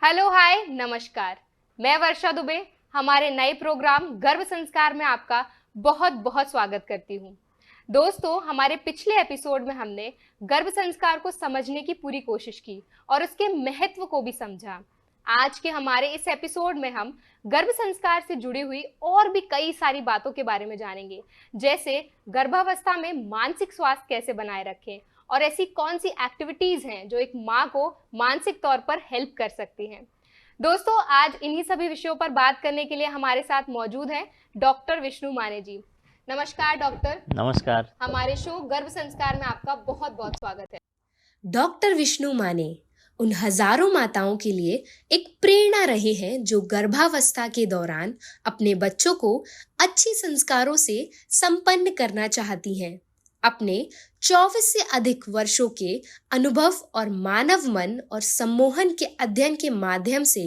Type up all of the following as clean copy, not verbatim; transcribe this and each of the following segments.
Hello hi नमस्कार। मैं वर्षा दुबे हमारे नए प्रोग्राम गर्भ संस्कार में आपका बहुत बहुत स्वागत करती हूँ। दोस्तों, हमारे पिछले एपिसोड में हमने गर्भ संस्कार को समझने की पूरी कोशिश की और उसके महत्व को भी समझा। आज के हमारे इस एपिसोड में हम गर्भ संस्कार से जुड़ी हुई और भी कई सारी बातों के बारे में जानेंगे, जैसे गर्भावस्था में मानसिक स्वास्थ्य कैसे बनाए रखें और ऐसी कौन सी एक्टिविटीज हैं जो एक माँ को मानसिक तौर पर हेल्प कर सकती हैं। दोस्तों, आज इन्हीं सभी विषयों पर बात करने के लिए हमारे साथ मौजूद हैं डॉक्टर विष्णु माने जी। नमस्कार डॉक्टर। नमस्कार। हमारे शो गर्भ संस्कार में आपका बहुत बहुत स्वागत है। डॉक्टर विष्णु माने उन हजारों माताओं के लिए एक प्रेरणा रहे हैं जो गर्भावस्था के दौरान अपने बच्चों को अच्छे संस्कारों से संपन्न करना चाहती हैं। अपने 24 से अधिक वर्षों के अनुभव और मानव मन और सम्मोहन के अध्ययन के माध्यम से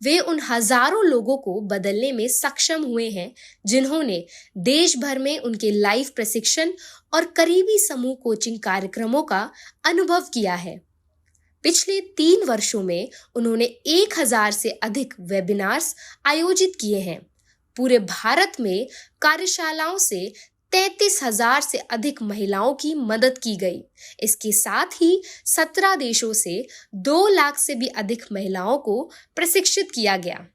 वे उन हजारों लोगों को बदलने में सक्षम हुए हैं जिन्होंने देश भर में उनके लाइव प्रशिक्षण और करीबी समूह कोचिंग कार्यक्रमों का अनुभव किया है। पिछले 3 वर्षों में उन्होंने 1000 से अधिक वेबिनार्स आयोजित किए हैं। पूरे भारत में कार्यशालाओं से 33,000 से अधिक महिलाओं की मदद की गई। इसके साथ ही 17 देशों से 2 लाख से भी अधिक महिलाओं को प्रशिक्षित किया गया।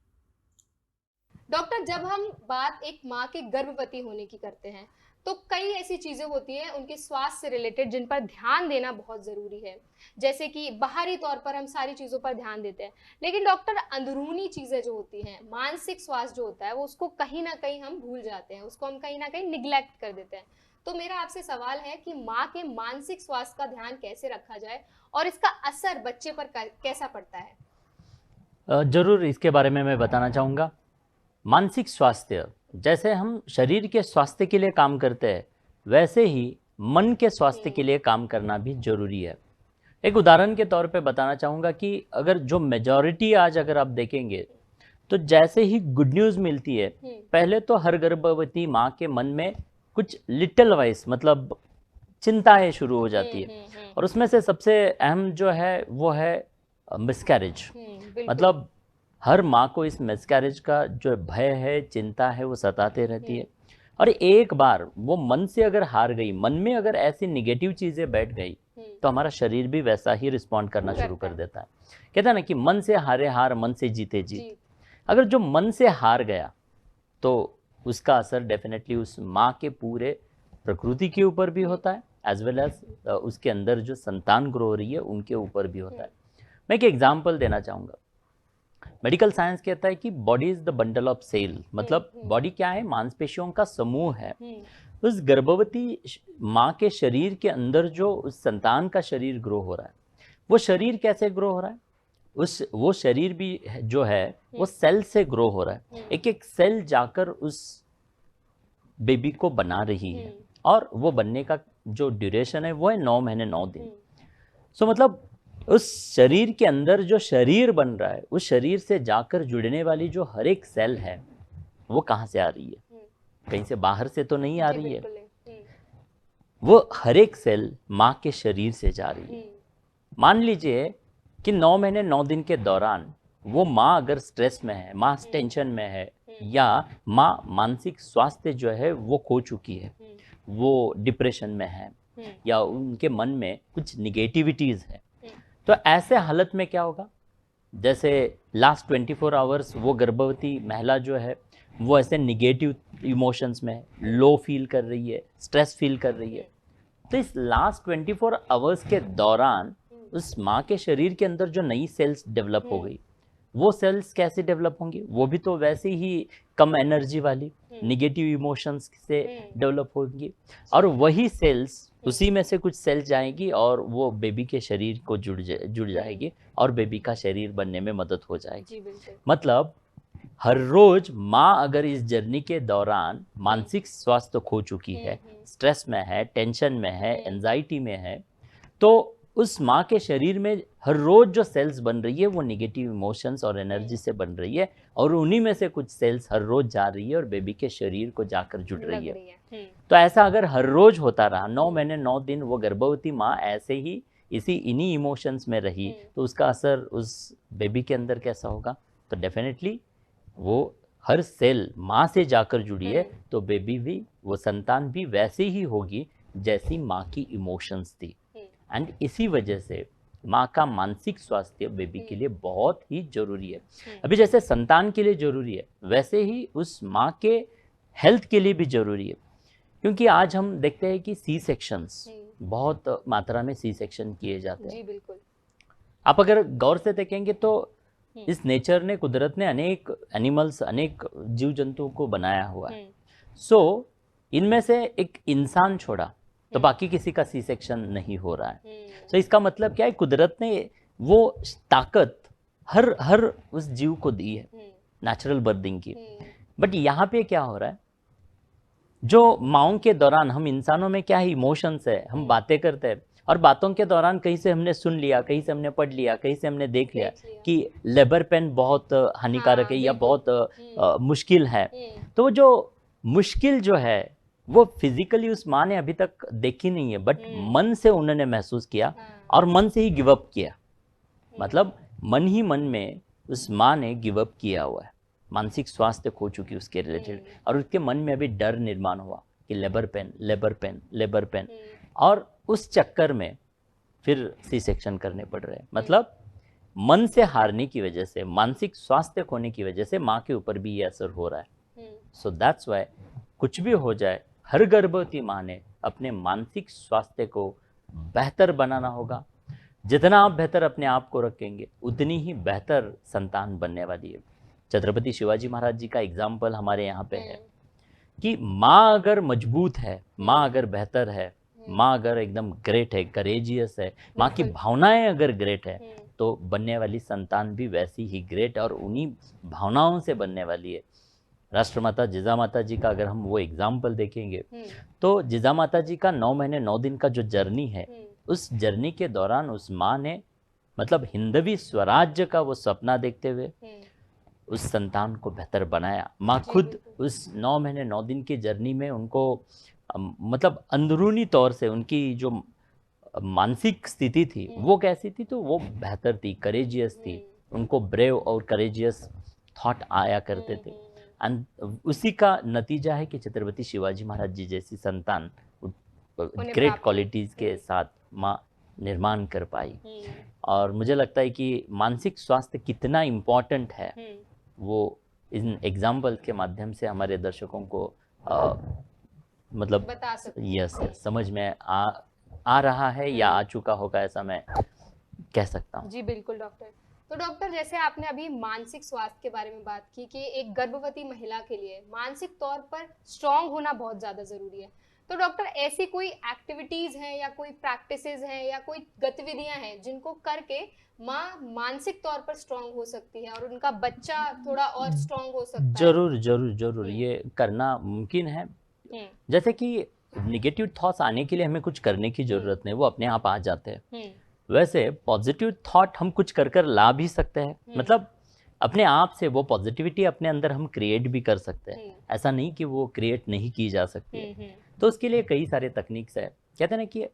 डॉक्टर, जब हम बात एक माँ के गर्भवती होने की करते हैं तो कई ऐसी चीजें होती हैं उनके स्वास्थ्य से रिलेटेड जिन पर ध्यान देना बहुत जरूरी है। जैसे कि बाहरी तौर पर हम सारी चीजों पर ध्यान देते हैं, लेकिन डॉक्टर अंदरूनी चीजें जो होती हैं, मानसिक स्वास्थ्य जो होता है, वो उसको कहीं ना कहीं हम भूल जाते हैं, उसको हम कहीं ना कहीं निग्लेक्ट कर देते हैं। तो मेरा आपसे सवाल है कि माँ के मानसिक स्वास्थ्य का ध्यान कैसे रखा जाए और इसका असर बच्चे पर कैसा पड़ता है। जरूर इसके बारे में मैं बताना चाहूँगा। मानसिक स्वास्थ्य, जैसे हम शरीर के स्वास्थ्य के लिए काम करते हैं, वैसे ही मन के स्वास्थ्य के लिए काम करना भी जरूरी है। एक उदाहरण के तौर पे बताना चाहूँगा कि अगर जो मेजॉरिटी आज अगर आप देखेंगे तो जैसे ही गुड न्यूज़ मिलती है, पहले तो हर गर्भवती माँ के मन में कुछ लिटिल वाइस मतलब चिंताएं शुरू हो जाती है। और उसमें से सबसे अहम जो है वो है मिसकैरेज। मतलब हर माँ को इस मिसकैरेज का जो भय है, चिंता है, वो सताते रहती है। और एक बार वो मन से अगर हार गई, मन में अगर ऐसी निगेटिव चीज़ें बैठ गई, तो हमारा शरीर भी वैसा ही रिस्पॉन्ड करना शुरू कर देता है। कहता है ना कि मन से हारे हार, मन से जीते जीत। अगर जो मन से हार गया तो उसका असर डेफिनेटली उस माँ के पूरे प्रकृति के ऊपर भी होता है, एज वेल एज उसके अंदर जो संतान ग्रो हो रही है उनके ऊपर भी होता है। मैं एक एग्जाम्पल देना चाहूँगा। मेडिकल साइंस कहता है कि body is the bundle of cell. मतलब बॉडी क्या है? मांसपेशियों का समूह है। उस गर्भवती माँ के शरीर के अंदर जो उस संतान का शरीर ग्रो हो रहा है, वो शरीर कैसे ग्रो हो रहा है? वो शरीर भी जो है वो सेल से ग्रो हो रहा है। एक एक सेल जाकर उस बेबी को बना रही है, और वो बनने का जो ड्यूरेशन है वो है 9 महीने 9 दिन। सो मतलब उस शरीर के अंदर जो शरीर बन रहा है, उस शरीर से जाकर जुड़ने वाली जो हर एक सेल है, वो कहाँ से आ रही है? कहीं से बाहर से तो नहीं आ रही है। वो हर एक सेल माँ के शरीर से जा रही है। मान लीजिए कि 9 महीने 9 दिन के दौरान वो माँ अगर स्ट्रेस में है, माँ टेंशन में है, या माँ मानसिक स्वास्थ्य जो है वो खो चुकी है, वो डिप्रेशन में है, या उनके मन में कुछ निगेटिविटीज़ है, तो ऐसे हालत में क्या होगा? जैसे लास्ट 24 आवर्स वो गर्भवती महिला जो है वो ऐसे निगेटिव इमोशंस में है, लो फील कर रही है, स्ट्रेस फील कर रही है। तो इस लास्ट 24 आवर्स के दौरान उस माँ के शरीर के अंदर जो नई सेल्स डेवलप हो गई, वो सेल्स कैसे डेवलप होंगी? वो भी तो वैसे ही कम एनर्जी वाली निगेटिव इमोशंस से डेवलप होंगी, और वही सेल्स उसी में से कुछ सेल्स जाएंगी और वो बेबी के शरीर को जुड़ जाएगी और बेबी का शरीर बनने में मदद हो जाएगी। मतलब हर रोज माँ अगर इस जर्नी के दौरान मानसिक स्वास्थ्य खो चुकी है, स्ट्रेस में है, टेंशन में है, एंजाइटी में है, तो उस माँ के शरीर में हर रोज जो सेल्स बन रही है वो निगेटिव इमोशंस और एनर्जी से बन रही है, और उन्हीं में से कुछ सेल्स हर रोज जा रही है और बेबी के शरीर को जाकर जुड़ रही है। तो ऐसा अगर हर रोज होता रहा, 9 महीने 9 दिन वो गर्भवती माँ ऐसे ही इसी इन्हीं इमोशंस में रही तो उसका असर उस बेबी के अंदर कैसा होगा। तो डेफिनेटली वो हर सेल माँ से जाकर जुड़ी है तो बेबी भी, वो संतान भी वैसे ही होगी जैसी माँ की इमोशंस थी। एंड इसी वजह से माँ का मानसिक स्वास्थ्य बेबी के लिए बहुत ही जरूरी है। अभी जैसे संतान के लिए जरूरी है वैसे ही उस माँ के हेल्थ के लिए भी जरूरी है, क्योंकि आज हम देखते हैं कि सी सेक्शंस बहुत मात्रा में सी सेक्शन किए जाते हैं। जी बिल्कुल। आप अगर गौर से देखेंगे तो इस नेचर ने, कुदरत ने अनेक एनिमल्स, अनेक जीव जंतुओं को बनाया हुआ है। सो इनमें से एक इंसान छोड़ा तो बाकी किसी का सी सेक्शन नहीं हो रहा है। सो इसका मतलब क्या है, कुदरत ने वो ताकत हर उस जीव को दी है नेचुरल बर्थिंग की। बट यहाँ पे क्या हो रहा है, जो माओं के दौरान हम इंसानों में क्या है, इमोशंस है, हम बातें करते हैं और बातों के दौरान कहीं से हमने सुन लिया, कहीं से हमने पढ़ लिया, कहीं से हमने देख लिया कि लेबर पेन बहुत हानिकारक है या बहुत मुश्किल है। तो वो जो मुश्किल जो है वो फिजिकली उस माँ ने अभी तक देखी नहीं है, बट मन से उन्होंने महसूस किया और मन से ही गिव अप किया। मतलब मन ही मन में उस माँ ने गिव अप किया हुआ है, मानसिक स्वास्थ्य खो चुकी उसके रिलेटेड, और उसके मन में अभी डर निर्माण हुआ कि labour pain, labour pain, labour pain, और उस चक्कर में फिर सी सेक्शन करने पड़ रहे हैं। मतलब मन से हारने की वजह से, मानसिक स्वास्थ्य खोने की वजह से माँ के ऊपर भी ये असर हो रहा है। सो दैट्स वाई कुछ भी हो जाए, हर गर्भवती माँ ने अपने मानसिक स्वास्थ्य को बेहतर बनाना होगा। जितना आप बेहतर अपने आप को रखेंगे उतनी ही बेहतर संतान बनने वाली है। छत्रपति शिवाजी महाराज जी का एग्जाम्पल हमारे यहाँ पे है कि माँ अगर मजबूत है, माँ अगर बेहतर है, माँ अगर एकदम ग्रेट है, करेजियस है, माँ की भावनाएं अगर ग्रेट है, तो बनने वाली संतान भी वैसी ही ग्रेट और उन्हीं भावनाओं से बनने वाली है। राष्ट्रमाता जिजामाता जी का अगर हम वो एग्जाम्पल देखेंगे तो जिजामाता जी का 9 महीने 9 दिन का जो जर्नी है, उस जर्नी के दौरान उस माँ ने मतलब हिंदवी स्वराज्य का वो सपना देखते हुए उस संतान को बेहतर बनाया। माँ खुद उस 9 महीने 9 दिन की जर्नी में उनको मतलब अंदरूनी तौर से उनकी जो मानसिक स्थिति थी वो कैसी थी, तो वो बेहतर थी, करेजियस थी, उनको ब्रेव और करेजियस थॉट आया करते थे। एंड उसी का नतीजा है कि छत्रपति शिवाजी महाराज जी जैसी संतान ग्रेट क्वालिटीज़ के साथ माँ निर्माण कर पाई। और मुझे लगता है कि मानसिक स्वास्थ्य कितना इम्पोर्टेंट है वो इन एग्जाम्पल के माध्यम से हमारे दर्शकों को मतलब बता सकते यस समझ में आ रहा है या आ चुका होगा, ऐसा मैं कह सकता हूँ। जी बिल्कुल डॉक्टर। तो डॉक्टर, जैसे आपने अभी मानसिक स्वास्थ्य के बारे में बात की कि एक गर्भवती महिला के लिए मानसिक तौर पर स्ट्रांग होना बहुत ज़्यादा ज़रूरी है, तो डॉक्टर ऐसी कोई एक्टिविटीज़ हैं या कोई प्रैक्टिसेस हैं या कोई गतिविधियां हैं जिनको करके माँ मानसिक तौर पर स्ट्रांग हो सकती है और उनका बच्चा थोड़ा और स्ट्रांग हो सकता है? जरूर जरूर जरूर ये करना मुमकिन है। जैसे कि निगेटिव थॉट्स आने के लिए हमें कुछ करने की जरूरत नहीं, वो अपने आप आ जाते हैं। वैसे पॉजिटिव थॉट हम कुछ कर ला भी सकते हैं, मतलब अपने आप से वो पॉजिटिविटी अपने अंदर हम क्रिएट भी कर सकते हैं, ऐसा नहीं कि वो क्रिएट नहीं की जा सकती है। तो उसके लिए कई सारे तकनीक्स है। कहते हैं ना कि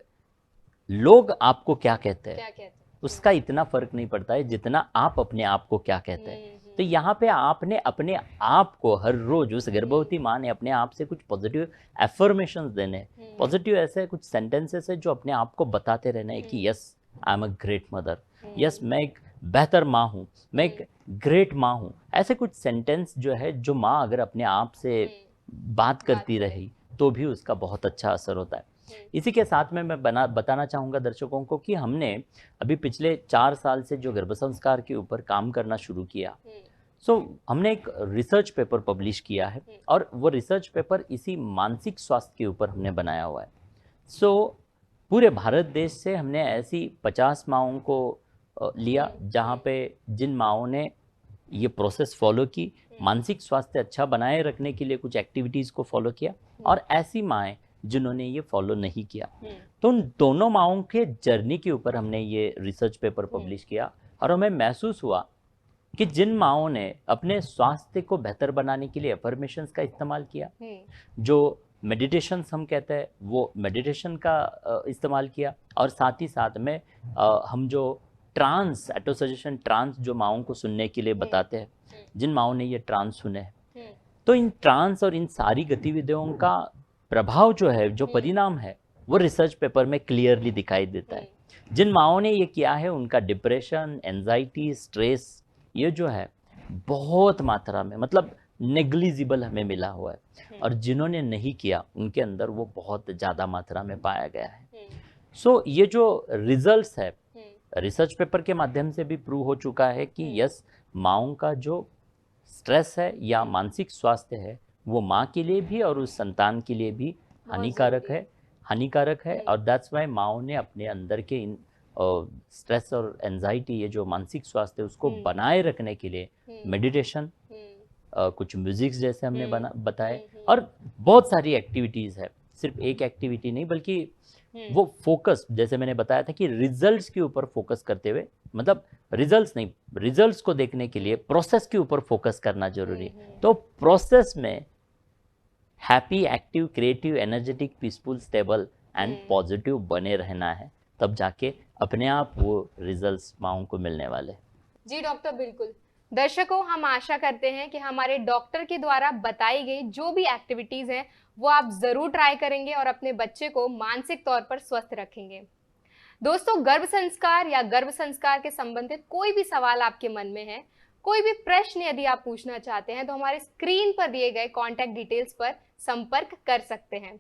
लोग आपको क्या कहते हैं उसका इतना फर्क नहीं पड़ता है जितना आप अपने आप को क्या कहते हैं। तो यहाँ पे आपने अपने आप को हर रोज, उस गर्भवती माँ ने अपने आप से कुछ पॉजिटिव एफर्मेशंस देने, पॉजिटिव ऐसे कुछ सेंटेंसेस है जो अपने आप को बताते रहना है कि yes I am a great mother, yes मैं एक बेहतर माँ हूँ, मैं एक ग्रेट माँ हूँ। ऐसे कुछ सेंटेंस जो है, जो माँ अगर अपने आप से बात करती रही तो भी उसका बहुत अच्छा असर होता है। इसी के साथ में मैं बताना चाहूँगा दर्शकों को कि हमने अभी पिछले 4 साल से जो गर्भ संस्कार के ऊपर काम करना शुरू किया, हमने एक रिसर्च पेपर पब्लिश किया है और वो रिसर्च पेपर इसी मानसिक स्वास्थ्य के ऊपर हमने बनाया हुआ है। पूरे भारत देश से हमने ऐसी 50 माओं को लिया जहाँ पे जिन माओं ने ये प्रोसेस फॉलो की, मानसिक स्वास्थ्य अच्छा बनाए रखने के लिए कुछ एक्टिविटीज़ को फॉलो किया, और ऐसी माएँ जिन्होंने ये फॉलो नहीं किया। तो उन दोनों माओं के जर्नी के ऊपर हमने ये रिसर्च पेपर पब्लिश किया और हमें महसूस हुआ कि जिन माओं ने अपने स्वास्थ्य को बेहतर बनाने के लिए अफर्मेशंस का इस्तेमाल किया, जो मेडिटेशन हम कहते हैं, वो मेडिटेशन का इस्तेमाल किया। और साथ ही साथ में हम जो ट्रांस, एटोसजेशन ट्रांस जो माओं को सुनने के लिए बताते हैं, जिन माओं ने ये ट्रांस सुने हैं, तो इन ट्रांस और इन सारी गतिविधियों का प्रभाव जो है, जो परिणाम है, वो रिसर्च पेपर में क्लियरली दिखाई देता है। जिन माओं ने ये किया है उनका डिप्रेशन, एंजाइटी, स्ट्रेस, ये जो है बहुत मात्रा में, मतलब नेग्लिजिबल हमें मिला हुआ है। और जिन्होंने नहीं किया उनके अंदर वो बहुत ज़्यादा मात्रा में पाया गया है। सो ये जो रिजल्ट्स है, रिसर्च पेपर के माध्यम से भी प्रूव हो चुका है कि यस, माओं का जो स्ट्रेस है या मानसिक स्वास्थ्य है, वो माँ के लिए भी और उस संतान के लिए भी हानिकारक है। और दैट्स वाई माओं ने अपने अंदर के इन स्ट्रेस और एंजाइटी, ये जो मानसिक स्वास्थ्य है, उसको बनाए रखने के लिए मेडिटेशन, कुछ म्यूजिक्स जैसे हमने बताए, और बहुत सारी एक्टिविटीज़ है। सिर्फ एक एक्टिविटी नहीं, बल्कि वो फोकस, जैसे मैंने बताया था कि रिजल्ट्स के ऊपर फोकस करते हुए, मतलब रिजल्ट्स नहीं, रिजल्ट्स को देखने के लिए प्रोसेस के ऊपर फोकस करना जरूरी है। तो प्रोसेस में happy, active, creative, energetic, peaceful, stable and positive बने रहना है, तब जाके अपने आप वो रिजल्ट्स माओं को मिलने वाले। जी डॉक्टर, बिल्कुल। दर्शकों, हम आशा करते हैं कि हमारे डॉक्टर के द्वारा बताई गई जो भी एक्टिविटीज हैं वो आप जरूर ट्राई करेंगे और अपने बच्चे को मानसिक तौर पर स्वस्थ रखेंगे। दोस्तों, गर्भ संस्कार या गर्भ संस्कार के संबंधित कोई भी सवाल आपके मन में है, कोई भी प्रश्न यदि आप पूछना चाहते हैं, तो हमारे स्क्रीन पर दिए गए कॉन्टैक्ट डिटेल्स पर संपर्क कर सकते हैं।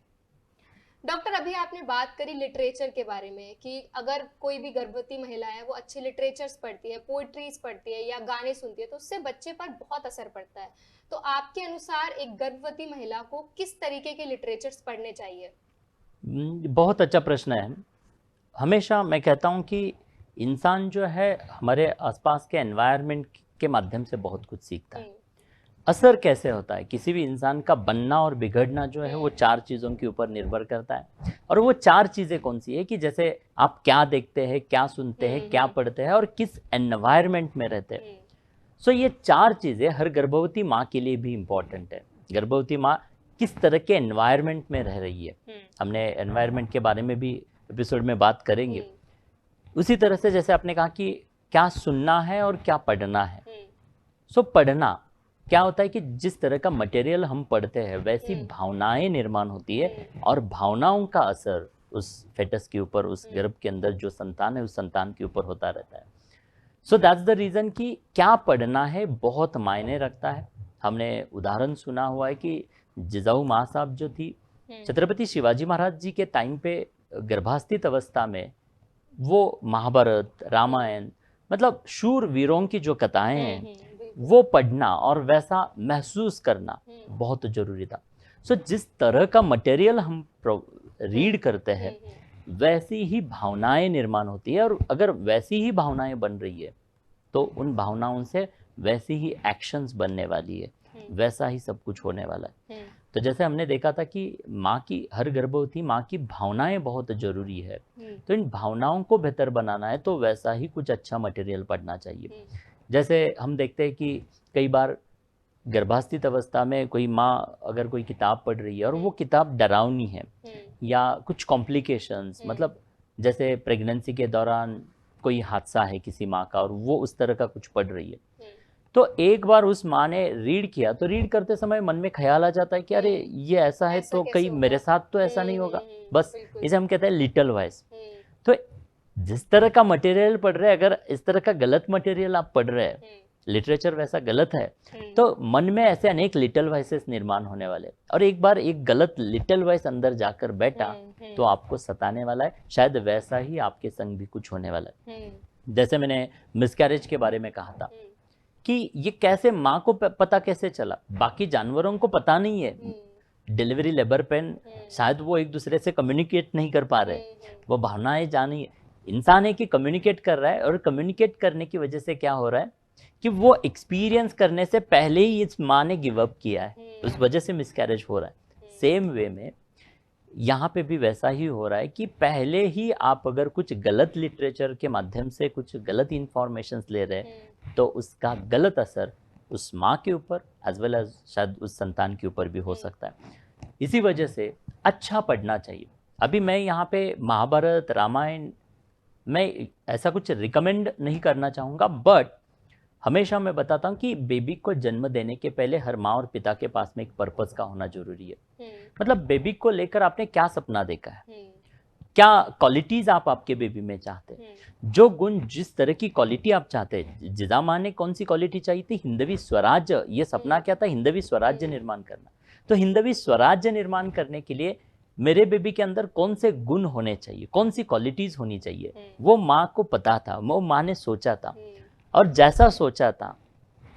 डॉक्टर, अभी आपने बात करी लिटरेचर के बारे में कि अगर कोई भी गर्भवती महिला है वो अच्छे लिटरेचर्स पढ़ती है, पोइट्रीज पढ़ती है या गाने सुनती है, तो उससे बच्चे पर बहुत असर पड़ता है। तो आपके अनुसार एक गर्भवती महिला को किस तरीके के लिटरेचर्स पढ़ने चाहिए? बहुत अच्छा प्रश्न है। हमेशा मैं कहता हूँ कि इंसान जो है हमारे आसपास के एनवायरनमेंट के माध्यम से बहुत कुछ सीखता है। असर कैसे होता है, किसी भी इंसान का बनना और बिगड़ना जो है वो 4 चीज़ों के ऊपर निर्भर करता है। और वो 4 चीज़ें कौन सी है कि जैसे आप क्या देखते हैं, क्या सुनते हैं, क्या पढ़ते हैं और किस एनवायरनमेंट में रहते हैं। सो ये 4 चीज़ें हर गर्भवती माँ के लिए भी इम्पॉर्टेंट है। गर्भवती माँ किस तरह के एनवायरनमेंट में रह रही है, हमने एनवायरनमेंट के बारे में भी एपिसोड में बात करेंगे। उसी तरह से जैसे आपने कहा कि क्या सुनना है और क्या पढ़ना है। सो पढ़ना क्या होता है कि जिस तरह का मटेरियल हम पढ़ते हैं वैसी भावनाएं निर्माण होती है और भावनाओं का असर उस फेटस के ऊपर, उस गर्भ के अंदर जो संतान है उस संतान के ऊपर होता रहता है। सो दैट्स द रीज़न कि क्या पढ़ना है बहुत मायने रखता है। हमने उदाहरण सुना हुआ है कि जिजाऊ माँ साहब जो थी, छत्रपति शिवाजी महाराज जी के टाइम पे गर्भास्थित अवस्था में वो महाभारत, रामायण, मतलब शूर वीरों की जो कथाएं हैं वो पढ़ना और वैसा महसूस करना बहुत जरूरी था। सो जिस तरह का मटेरियल हम रीड करते हैं वैसी ही भावनाएं निर्माण होती है, और अगर वैसी ही भावनाएं बन रही है तो उन भावनाओं से वैसी ही एक्शंस बनने वाली है, वैसा ही सब कुछ होने वाला है। तो जैसे हमने देखा था कि माँ की, हर गर्भवती माँ की भावनाएं बहुत जरूरी है, तो इन भावनाओं को बेहतर बनाना है तो वैसा ही कुछ अच्छा मटेरियल पढ़ना चाहिए। जैसे हम देखते हैं कि कई बार गर्भास्थित अवस्था में कोई माँ अगर कोई किताब पढ़ रही है और वो किताब डरावनी है या कुछ कॉम्प्लिकेशंस, मतलब जैसे प्रेगनेंसी के दौरान कोई हादसा है किसी माँ का और वो उस तरह का कुछ पढ़ रही है, तो एक बार उस माँ ने रीड किया तो रीड करते समय मन में ख्याल आ जाता है कि अरे ये ऐसा है तो कहीं मेरे साथ तो ऐसा नहीं होगा। बस इसे हम कहते हैं लिटिल वॉइस। तो जिस तरह का मटेरियल पढ़ रहे हैं, अगर इस तरह का गलत मटेरियल आप पढ़ रहे हैं, लिटरेचर वैसा गलत है, तो मन में ऐसे अनेक लिटिल वॉइसेस निर्माण होने वाले। और एक बार एक गलत लिटिल वॉइस अंदर जाकर बैठा तो आपको सताने वाला है, शायद वैसा ही आपके संग भी कुछ होने वाला है। जैसे मैंने मिसकैरेज के बारे में कहा था कि ये कैसे माँ को पता कैसे चला, बाकी जानवरों को पता नहीं है। डिलीवरी लेबर पेन शायद वो एक दूसरे से कम्युनिकेट नहीं कर पा रहे, वो भावनाएं जानी। इंसान है कि कम्युनिकेट कर रहा है, और कम्युनिकेट करने की वजह से क्या हो रहा है कि वो एक्सपीरियंस करने से पहले ही इस माँ ने गिव अप किया है, उस वजह से मिसकैरेज हो रहा है। सेम वे में यहाँ पे भी वैसा ही हो रहा है कि पहले ही आप अगर कुछ गलत लिटरेचर के माध्यम से कुछ गलत इंफॉर्मेशन ले रहे हैं तो उसका गलत असर उस माँ के ऊपर एज वेल एज शायद उस संतान के ऊपर भी हो सकता है। इसी वजह से अच्छा पढ़ना चाहिए। अभी मैं यहाँ पे महाभारत रामायण मैं ऐसा कुछ रिकमेंड नहीं करना चाहूँगा, बट हमेशा मैं बताता हूँ कि बेबी को जन्म देने के पहले हर माँ और पिता के पास में एक पर्पस का होना जरूरी है। मतलब बेबी को लेकर आपने क्या सपना देखा है, क्या क्वालिटीज आप आपके बेबी में चाहते हैं, जो गुण जिस तरह की क्वालिटी आप चाहते हैं। जिजा माँ ने कौन सी क्वालिटी चाहिए थी, हिंदवी स्वराज्य। ये सपना क्या था, हिंदवी स्वराज्य निर्माण करना। तो हिंदवी स्वराज्य निर्माण करने के लिए मेरे बेबी के अंदर कौन से गुण होने चाहिए, कौन सी क्वालिटीज होनी चाहिए, वो माँ को पता था, वो माँ ने सोचा था। और जैसा सोचा था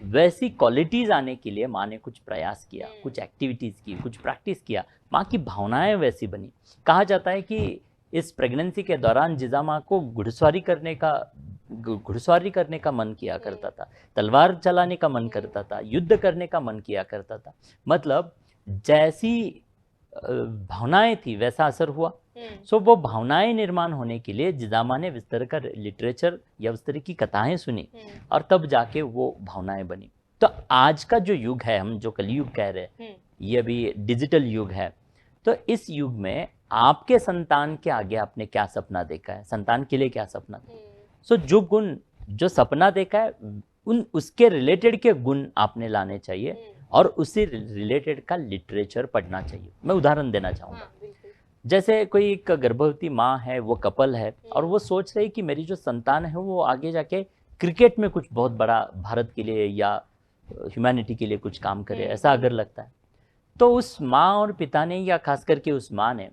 वैसी क्वालिटीज आने के लिए माँ ने कुछ प्रयास किया, कुछ एक्टिविटीज की, कुछ प्रैक्टिस किया। माँ की भावनाएं वैसी बनी। कहा जाता है कि इस प्रेगनेंसी के दौरान जिजा माँ को घुड़सवारी करने का मन किया करता था, तलवार चलाने का मन करता था, युद्ध करने का मन किया करता था। मतलब जैसी भावनाएं थी वैसा असर हुआ। सो वो भावनाएं निर्माण होने के लिए जिजामा ने इस तरह का लिटरेचर या उस तरह की कथाएं सुनी और तब जाके वो भावनाएं बनी। तो आज का जो युग है, हम जो कलयुग कह रहे हैं, ये अभी डिजिटल युग है। तो इस युग में आपके संतान के आगे आपने क्या सपना देखा है, संतान के लिए क्या सपना था। सो जो गुण, जो सपना देखा है, उसके रिलेटेड के गुण आपने लाने चाहिए और उसी रिलेटेड का लिटरेचर पढ़ना चाहिए। मैं उदाहरण देना चाहूँगा। जैसे कोई एक गर्भवती माँ है, वो कपल है और वो सोच रही कि मेरी जो संतान है वो आगे जाके क्रिकेट में कुछ बहुत बड़ा भारत के लिए या ह्यूमैनिटी के लिए कुछ काम करे, ऐसा अगर लगता है तो उस माँ और पिता ने या खास करके उस माँ ने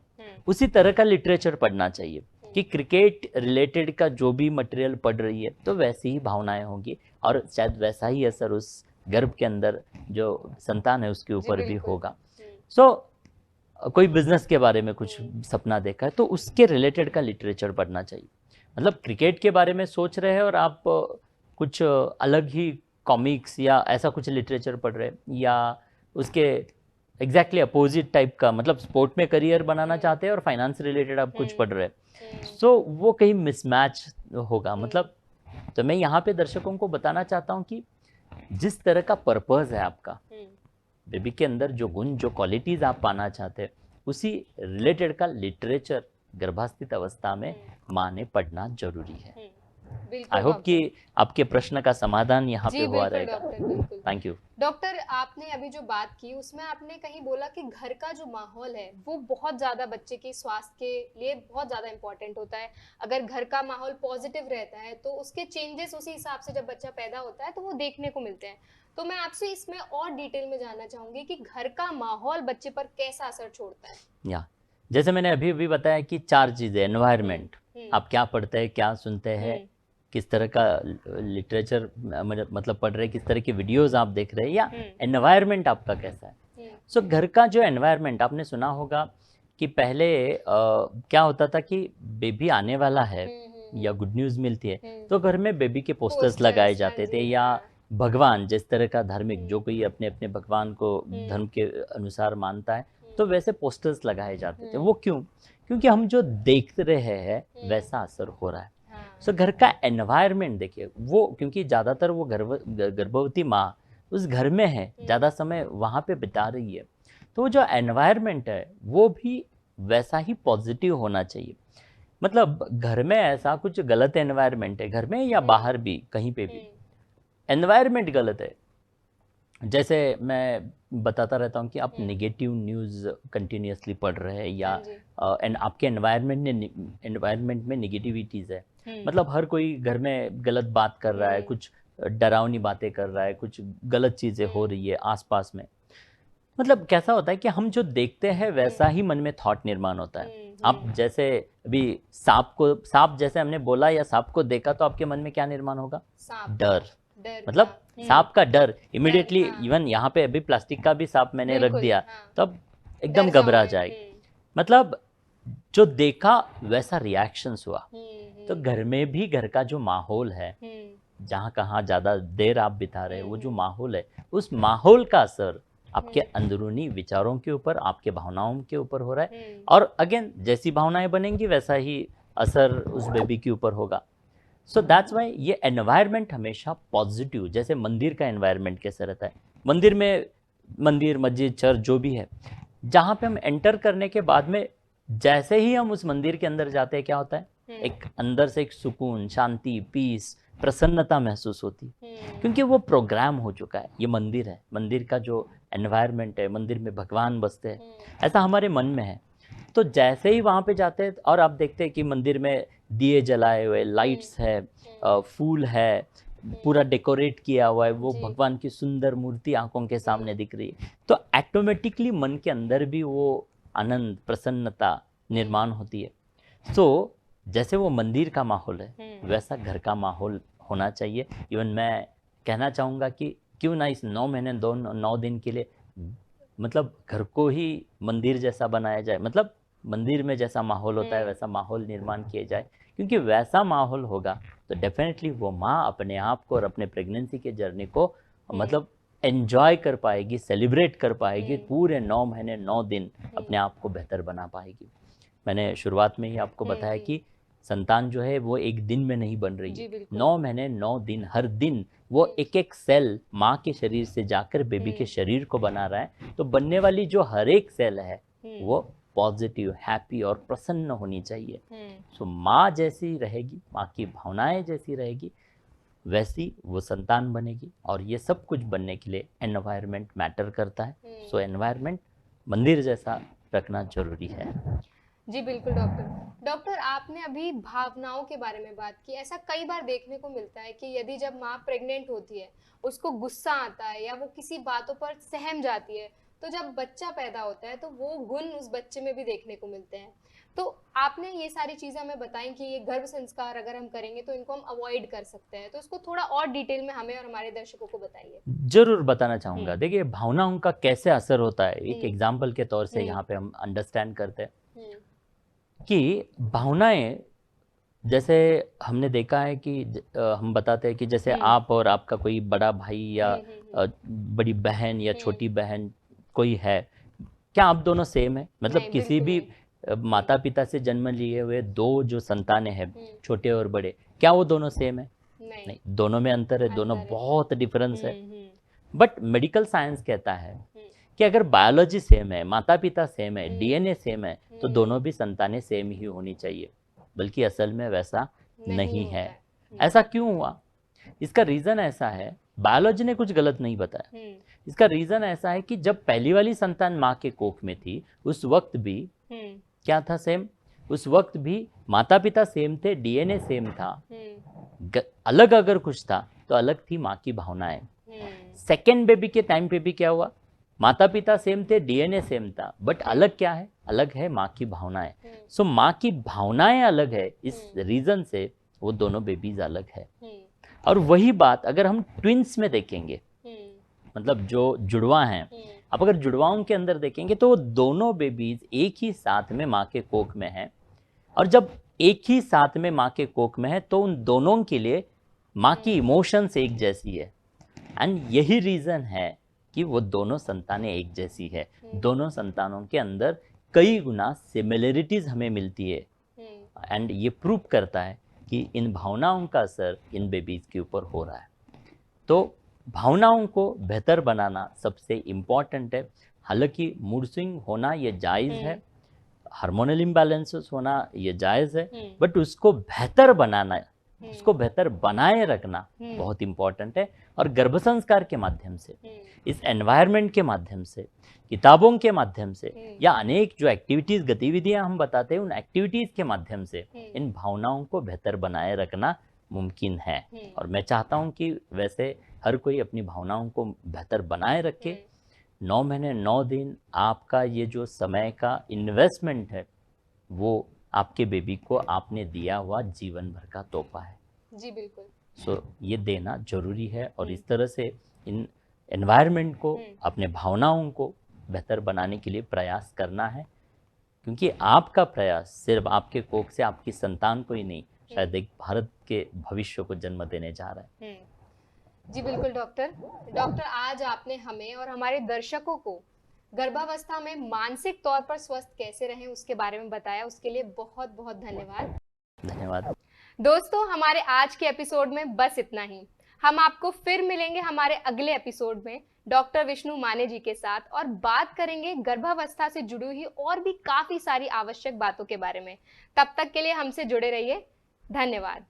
उसी तरह का लिटरेचर पढ़ना चाहिए कि क्रिकेट रिलेटेड का जो भी मटेरियल पढ़ रही है तो वैसी ही भावनाएं होंगी और शायद वैसा ही असर उस गर्भ के अंदर जो संतान है उसके ऊपर भी होगा। सो कोई बिजनेस के बारे में कुछ सपना देखा है तो उसके रिलेटेड का लिटरेचर पढ़ना चाहिए। मतलब क्रिकेट के बारे में सोच रहे हैं और आप कुछ अलग ही कॉमिक्स या ऐसा कुछ लिटरेचर पढ़ रहे हैं या उसके एग्जैक्टली अपोजिट टाइप का, मतलब स्पोर्ट में करियर बनाना चाहते हैं और फाइनेंस रिलेटेड आप कुछ पढ़ रहे हैं, सो वो कहीं मिसमैच होगा। मतलब तो मैं यहाँ पे दर्शकों को बताना चाहता हूँ कि जिस तरह का पर्पस है आपका, बेबी के अंदर जो गुण, जो क्वालिटीज आप पाना चाहते हैं, उसी रिलेटेड का लिटरेचर गर्भावस्थित अवस्था में माँ ने पढ़ना जरूरी है। आई होप कि आपके प्रश्न का समाधान यहाँ पे हुआ रहेगा। Thank you doctor. आपने अभी जो बात की उसमें आपने कहीं बोला कि घर का जो माहौल है वो बहुत ज्यादा बच्चे के स्वास्थ्य के लिए बहुत ज्यादा इंपॉर्टेंट होता है। अगर घर का माहौल पॉजिटिव रहता है तो उसके चेंजेस उसी हिसाब से जब बच्चा पैदा होता है तो वो देखने को मिलते हैं। तो मैं आपसे इसमें और डिटेल में जानना चाहूंगी कि घर का माहौल बच्चे पर कैसा असर छोड़ता है। या जैसे मैंने अभी भी बताया कि 4 चीजें, एनवायरनमेंट, आप क्या पढ़ते हैं, क्या सुनते हैं, किस तरह का लिटरेचर मतलब पढ़ रहे हैं, किस तरह की वीडियोस आप देख रहे हैं, या एनवायरनमेंट आपका कैसा है। सो घर का जो एनवायरनमेंट, आपने सुना होगा कि पहले क्या होता था कि बेबी आने वाला है या गुड न्यूज़ मिलती है तो घर में बेबी के पोस्टर्स लगाए जाते थे, या भगवान, जिस तरह का धार्मिक, जो कोई अपने अपने भगवान को धर्म के अनुसार मानता है तो वैसे पोस्टर्स लगाए जाते थे। वो क्यों? क्योंकि हम जो देख रहे हैं वैसा असर हो रहा है। सो घर का एनवायरनमेंट देखिए, वो क्योंकि ज़्यादातर वो गर्भवती माँ उस घर में है, ज़्यादा समय वहाँ पे बिता रही है, तो जो एनवायरनमेंट है वो भी वैसा ही पॉजिटिव होना चाहिए। मतलब घर में ऐसा कुछ गलत एनवायरनमेंट है, घर में या बाहर भी कहीं पे भी एनवायरनमेंट गलत है, जैसे मैं बताता रहता हूँ कि आप नेगेटिव न्यूज़ कंटिन्यूसली पढ़ रहे हैं या आपके एनवायरनमेंट में नेगेटिविटीज़ है, मतलब हर कोई घर में गलत बात कर रहा है, कुछ डरावनी बातें कर रहा है, कुछ गलत चीज़ें हो रही है आसपास में। मतलब कैसा होता है कि हम जो देखते हैं वैसा ही मन में थॉट निर्माण होता है। आप जैसे अभी सांप जैसे हमने बोला या सांप को देखा तो आपके मन में क्या निर्माण होगा? डर। मतलब सांप का डर इमीडिएटली, इवन यहाँ पे अभी प्लास्टिक का भी सांप मैंने रख दिया तो अब एकदम घबरा जाएगी। मतलब जो देखा वैसा रिएक्शंस हुआ। तो घर में भी घर का जो माहौल है, जहाँ कहाँ ज़्यादा देर आप बिता रहे, वो जो माहौल है, उस माहौल का असर आपके अंदरूनी विचारों के ऊपर, आपके भावनाओं के ऊपर हो रहा है। और अगेन जैसी भावनाएं बनेंगी वैसा ही असर उस बेबी के ऊपर होगा। सो दैट्स वाई ये एनवायरनमेंट हमेशा पॉजिटिव, जैसे मंदिर का एनवायरनमेंट कैसे रहता है, मंदिर में, मंदिर, मस्जिद, चर्च जो भी है, जहाँ पे हम एंटर करने के बाद में जैसे ही हम उस मंदिर के अंदर जाते हैं, क्या होता है, एक अंदर से एक सुकून, शांति, पीस, प्रसन्नता महसूस होती है, क्योंकि वो प्रोग्राम हो चुका है। ये मंदिर है, मंदिर का जो एनवायरनमेंट है, मंदिर में भगवान बसते हैं, ऐसा हमारे मन में है। तो जैसे ही वहाँ पे जाते हैं और आप देखते हैं कि मंदिर में दिए जलाए हुए, लाइट्स है, फूल है, पूरा डेकोरेट किया हुआ है, वो भगवान की सुंदर मूर्ति आंखों के सामने दिख रही है, तो ऑटोमेटिकली मन के अंदर भी वो आनंद, प्रसन्नता निर्माण होती है। सो जैसे वो मंदिर का माहौल है, वैसा घर का माहौल होना चाहिए। इवन मैं कहना चाहूँगा कि क्यों ना इस 9 महीने 9 दिन के लिए मतलब घर को ही मंदिर जैसा बनाया जाए, मतलब मंदिर में जैसा माहौल होता है वैसा माहौल निर्माण किया जाए, क्योंकि वैसा माहौल होगा तो डेफिनेटली वो माँ अपने आप को और अपने प्रेगनेंसी के जर्नी को मतलब एंजॉय कर पाएगी, सेलिब्रेट कर पाएगी, पूरे 9 महीने 9 दिन अपने आप को बेहतर बना पाएगी। मैंने शुरुआत में ही आपको बताया कि संतान जो है वो एक दिन में नहीं बन रही है, 9 महीने 9 दिन, हर दिन वो एक एक सेल माँ के शरीर से जाकर बेबी के शरीर को बना रहा है। तो बनने वाली जो हर एक सेल है वो पॉजिटिव, हैप्पी और प्रसन्न होनी चाहिए। सो माँ जैसी रहेगी, माँ की भावनाएं जैसी रहेगी, वैसी वो संतान बनेगी। और ये सब कुछ बनने के लिए एनवायरनमेंट मैटर करता है। सो एनवायरनमेंट मंदिर जैसा रखना जरूरी है। जी बिल्कुल डॉक्टर, आपने अभी भावनाओं के बारे में बात की। ऐसा कई बार देखने को मिलता है कि यदि जब माँ प्रेग्नेंट होती है, उसको गुस्सा आता है या वो किसी बातों पर सहम जाती है, तो जब बच्चा पैदा होता है तो वो गुण उस बच्चे में भी देखने को मिलते हैं। तो आपने ये सारी चीज़ें हमें बताई कि ये गर्भ संस्कार अगर हम करेंगे तो इनको हम अवॉइड कर सकते हैं, तो इसको थोड़ा और डिटेल में हमें और हमारे दर्शकों को बताइए। जरूर बताना चाहूँगा। देखिए, भावनाओं का कैसे असर होता है, एक एग्जाम्पल के तौर से यहाँ पे हम अंडरस्टैंड करते हैं कि भावनाएं, जैसे हमने देखा है कि हम बताते हैं कि जैसे आप और आपका कोई बड़ा भाई या बड़ी बहन या छोटी बहन कोई है, क्या आप दोनों सेम है? मतलब किसी भी माता पिता से जन्म लिए हुए दो जो संतानें हैं, छोटे और बड़े, क्या वो दोनों सेम है? नहीं, दोनों में अंतर है, दोनों बहुत डिफरेंस है। बट मेडिकल साइंस कहता है कि अगर बायोलॉजी सेम है, माता पिता सेम है, डीएनए सेम है, तो दोनों भी संतानें सेम ही होनी चाहिए। बल्कि असल में वैसा नहीं है। ऐसा क्यों हुआ? इसका रीजन ऐसा है, बायोलॉजी ने कुछ गलत नहीं बताया। इसका रीजन ऐसा है कि जब पहली वाली संतान माँ के कोख में थी, उस वक्त भी क्या था? सेम। उस वक्त भी माता पिता सेम थे, डीएनए सेम था। अलग अगर कुछ था तो अलग थी माँ की भावनाएं। सेकेंड बेबी के टाइम पे भी क्या हुआ? माता पिता सेम थे, डीएनए सेम था, बट अलग क्या है? अलग है माँ की भावनाएं। सो माँ की भावनाएं अलग है, इस रीजन से वो दोनों बेबीज अलग है। और वही बात अगर हम ट्विंस में देखेंगे, मतलब जो जुड़वा हैं, अब अगर जुड़वाओं के अंदर देखेंगे तो वो दोनों बेबीज एक ही साथ में माँ के कोख में हैं। और जब एक ही साथ में माँ के कोख में है तो उन दोनों के लिए माँ की इमोशंस एक जैसी है। एंड यही रीजन है कि वो दोनों संतानें एक जैसी है। दोनों संतानों के अंदर कई गुना सिमिलरिटीज हमें मिलती है। एंड ये प्रूव करता है कि इन भावनाओं का असर इन बेबीज के ऊपर हो रहा है। तो भावनाओं को बेहतर बनाना सबसे इम्पॉर्टेंट है। हालांकि मूड स्विंग होना ये जायज़ है, हार्मोनल इम्बैलेंसेस होना ये जायज़ है, बट उसको बेहतर बनाना, उसको बेहतर बनाए रखना बहुत इम्पॉर्टेंट है। और गर्भ संस्कार के माध्यम से, इस एनवायरनमेंट के माध्यम से, किताबों के माध्यम से, या अनेक जो एक्टिविटीज़, गतिविधियां हम बताते हैं, उन एक्टिविटीज़ के माध्यम से इन भावनाओं को बेहतर बनाए रखना मुमकिन है। और मैं चाहता हूं कि वैसे हर कोई अपनी भावनाओं को बेहतर बनाए रखे। 9 महीने 9 दिन आपका ये जो समय का इन्वेस्टमेंट है, वो आपके बेबी को आपने दिया हुआ जीवन भर का तोहफा है। जी बिल्कुल। सो ये देना जरूरी है। और इस तरह से इन एनवायरनमेंट को, अपने भावनाओं को बेहतर बनाने के लिए प्रयास करना है, क्योंकि आपका प्रयास सिर्फ आपके कोख से आपकी संतान को ही नहीं, शायद एक भारत के भविष्य को जन्म देने जा रहा है। जी बिल्कुल डॉक्टर, आज आपने हमें और हमारे दर्शकों को गर्भावस्था में मानसिक तौर पर स्वस्थ कैसे रहें उसके बारे में बताया। उसके लिए बहुत बहुत धन्यवाद। धन्यवाद। दोस्तों, हमारे आज के एपिसोड में बस इतना ही। हम आपको फिर मिलेंगे हमारे अगले एपिसोड में डॉक्टर विष्णु माने जी के साथ और बात करेंगे गर्भावस्था से जुड़ी हुई और भी काफी सारी आवश्यक बातों के बारे में। तब तक के लिए हमसे जुड़े रहिए। धन्यवाद।